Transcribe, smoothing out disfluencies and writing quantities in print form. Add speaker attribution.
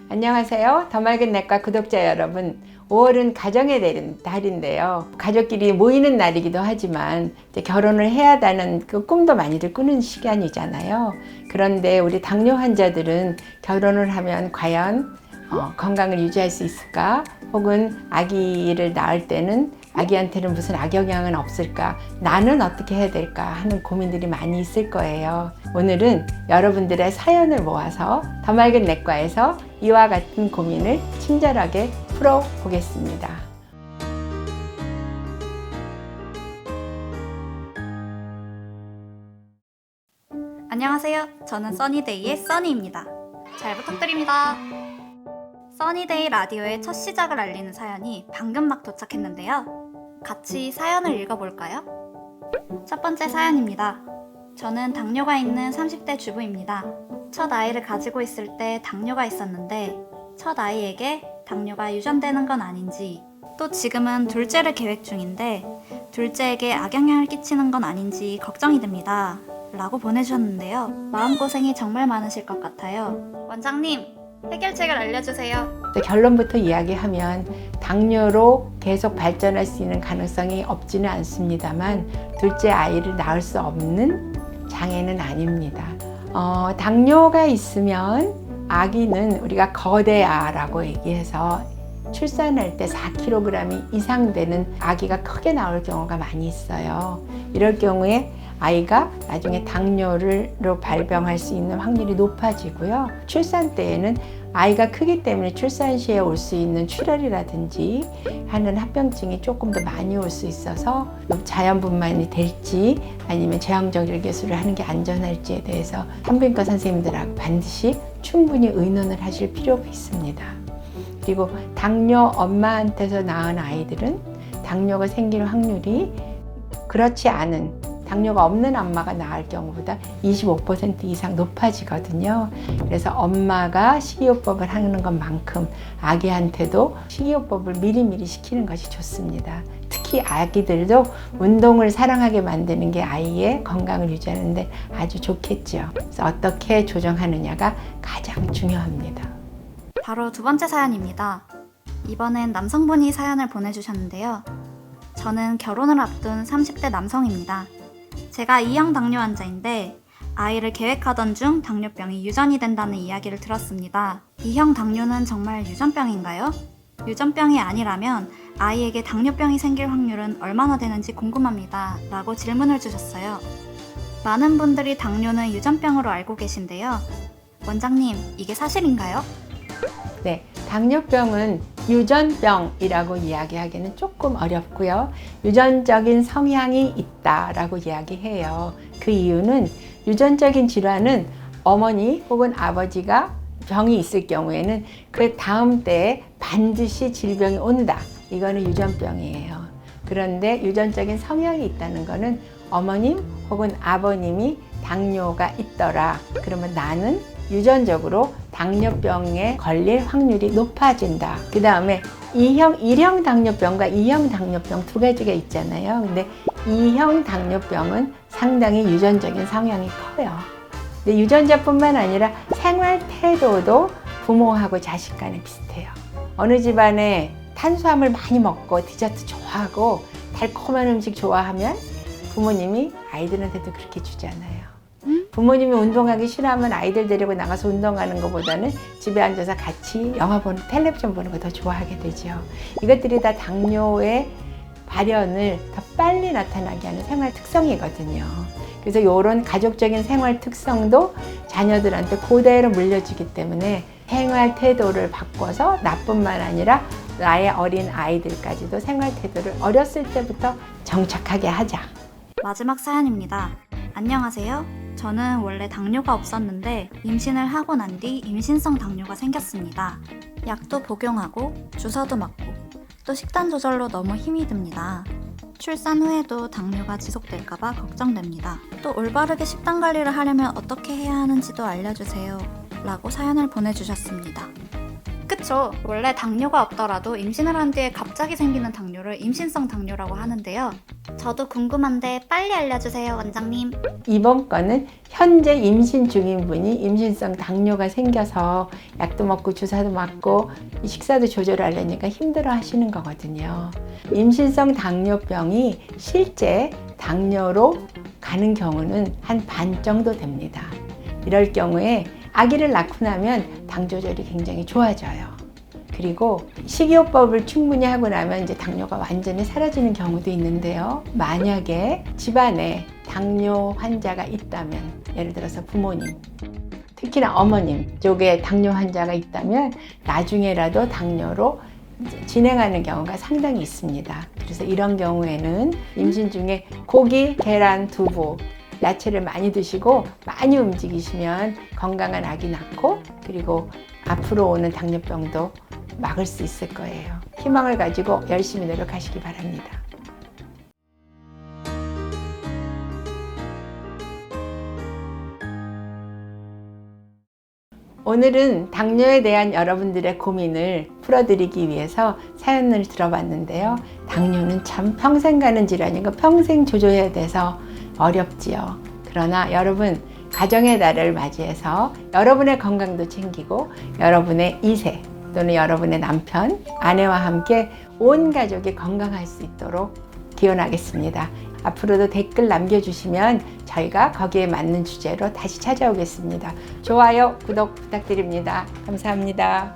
Speaker 1: 안녕하세요. 더 맑은 내과 구독자 여러분. 5월은 가정의 달인데요. 가족끼리 모이는 날이기도 하지만 이제 결혼을 해야다는 그 꿈도 많이들 꾸는 시간이잖아요. 그런데 우리 당뇨 환자들은 결혼을 하면 과연 건강을 유지할 수 있을까? 혹은 아기를 낳을 때는 아기한테는 무슨 악영향은 없을까? 나는 어떻게 해야 될까? 하는 고민들이 많이 있을 거예요. 오늘은 여러분들의 사연을 모아서 더 맑은 내과에서 이와 같은 고민을 친절하게 풀어보겠습니다.
Speaker 2: 안녕하세요. 저는 써니데이의 써니입니다. 잘 부탁드립니다. 써니데이 라디오의 첫 시작을 알리는 사연이 방금 막 도착했는데요. 같이 사연을 읽어볼까요? 첫 번째 사연입니다. 저는 당뇨가 있는 30대 주부입니다. 첫 아이를 가지고 있을 때 당뇨가 있었는데 첫 아이에게 당뇨가 유전되는 건 아닌지, 또 지금은 둘째를 계획 중인데 둘째에게 악영향을 끼치는 건 아닌지 걱정이 됩니다. 라고 보내주셨는데요. 마음고생이 정말 많으실 것 같아요. 원장님, 해결책을 알려주세요.
Speaker 1: 결론부터 이야기하면 당뇨로 계속 발전할 수 있는 가능성이 없지는 않습니다만 둘째 아이를 낳을 수 없는 장애는 아닙니다. 당뇨가 있으면 아기는 우리가 거대아라고 얘기해서 출산할 때 4kg 이상 되는 아기가 크게 나올 경우가 많이 있어요. 이럴 경우에 아이가 나중에 당뇨로 발병할 수 있는 확률이 높아지고요. 출산 때에는 아이가 크기 때문에 출산 시에 올 수 있는 출혈이라든지 하는 합병증이 조금 더 많이 올 수 있어서 자연분만이 될지 아니면 제왕절개 개술을 하는 게 안전할지에 대해서 산부인과 선생님들하고 반드시 충분히 의논을 하실 필요가 있습니다. 그리고 당뇨 엄마한테서 낳은 아이들은 당뇨가 생길 확률이 그렇지 않은 당뇨가 없는 엄마가 낳을 경우보다 25% 이상 높아지거든요. 그래서 엄마가 식이요법을 하는 것만큼 아기한테도 식이요법을 미리미리 시키는 것이 좋습니다. 특히 아기들도 운동을 사랑하게 만드는 게 아이의 건강을 유지하는 데 아주 좋겠죠. 그래서 어떻게 조정하느냐가 가장 중요합니다.
Speaker 2: 바로 두 번째 사연입니다. 이번엔 남성분이 사연을 보내주셨는데요. 저는 결혼을 앞둔 30대 남성입니다. 제가 2형 당뇨 환자인데 아이를 계획하던 중 당뇨병이 유전이 된다는 이야기를 들었습니다. 2형 당뇨는 정말 유전병인가요? 유전병이 아니라면 아이에게 당뇨병이 생길 확률은 얼마나 되는지 궁금합니다. 라고 질문을 주셨어요. 많은 분들이 당뇨는 유전병으로 알고 계신데요. 원장님, 이게 사실인가요?
Speaker 1: 네, 당뇨병은 유전병이라고 이야기하기는 조금 어렵고요. 유전적인 성향이 있다라고 이야기해요. 그 이유는 유전적인 질환은 어머니 혹은 아버지가 병이 있을 경우에는 그 다음 때에 반드시 질병이 온다. 이거는 유전병이에요. 그런데 유전적인 성향이 있다는 거는 어머님 혹은 아버님이 당뇨가 있더라. 그러면 나는 유전적으로 당뇨병에 걸릴 확률이 높아진다. 그 다음에 1형 당뇨병과 2형 당뇨병 두 가지가 있잖아요. 근데 2형 당뇨병은 상당히 유전적인 성향이 커요. 근데 유전자뿐만 아니라 생활 태도도 부모하고 자식 간에 비슷해요. 어느 집안에 탄수화물 많이 먹고 디저트 좋아하고 달콤한 음식 좋아하면 부모님이 아이들한테도 그렇게 주잖아요. 부모님이 운동하기 싫어하면 아이들 데리고 나가서 운동하는 것보다는 집에 앉아서 같이 영화 보는, 텔레비전 보는 거 더 좋아하게 되죠. 이것들이 다 당뇨의 발현을 더 빨리 나타나게 하는 생활 특성이거든요. 그래서 이런 가족적인 생활 특성도 자녀들한테 그대로 물려주기 때문에 생활 태도를 바꿔서 나뿐만 아니라 나의 어린 아이들까지도 생활 태도를 어렸을 때부터 정착하게 하자.
Speaker 2: 마지막 사연입니다. 안녕하세요. 저는 원래 당뇨가 없었는데 임신을 하고 난 뒤 임신성 당뇨가 생겼습니다. 약도 복용하고 주사도 맞고 또 식단 조절로 너무 힘이 듭니다. 출산 후에도 당뇨가 지속될까봐 걱정됩니다. 또 올바르게 식단 관리를 하려면 어떻게 해야 하는지도 알려주세요. 라고 사연을 보내주셨습니다. 그쵸. 원래 당뇨가 없더라도 임신을 한 뒤에 갑자기 생기는 당뇨를 임신성 당뇨라고 하는데요. 저도 궁금한데 빨리 알려주세요, 원장님.
Speaker 1: 이번 건은 현재 임신 중인 분이 임신성 당뇨가 생겨서 약도 먹고 주사도 맞고 식사도 조절하려니까 힘들어 하시는 거거든요. 임신성 당뇨병이 실제 당뇨로 가는 경우는 한 반 정도 됩니다. 이럴 경우에 아기를 낳고 나면 당 조절이 굉장히 좋아져요. 그리고 식이요법을 충분히 하고 나면 이제 당뇨가 완전히 사라지는 경우도 있는데요. 만약에 집안에 당뇨 환자가 있다면, 예를 들어서 부모님, 특히나 어머님 쪽에 당뇨 환자가 있다면 나중에라도 당뇨로 이제 진행하는 경우가 상당히 있습니다. 그래서 이런 경우에는 임신 중에 고기, 계란, 두부, 야채를 많이 드시고 많이 움직이시면 건강한 아기 낳고 그리고 앞으로 오는 당뇨병도 막을 수 있을 거예요. 희망을 가지고 열심히 노력하시기 바랍니다. 오늘은 당뇨에 대한 여러분들의 고민을 풀어드리기 위해서 사연을 들어봤는데요. 당뇨는 참 평생 가는 질환이고 평생 조절해야 돼서 어렵지요. 그러나 여러분, 가정의 달을 맞이해서 여러분의 건강도 챙기고 여러분의 2세 또는 여러분의 남편, 아내와 함께 온 가족이 건강할 수 있도록 기원하겠습니다. 앞으로도 댓글 남겨주시면 저희가 거기에 맞는 주제로 다시 찾아오겠습니다. 좋아요, 구독 부탁드립니다. 감사합니다.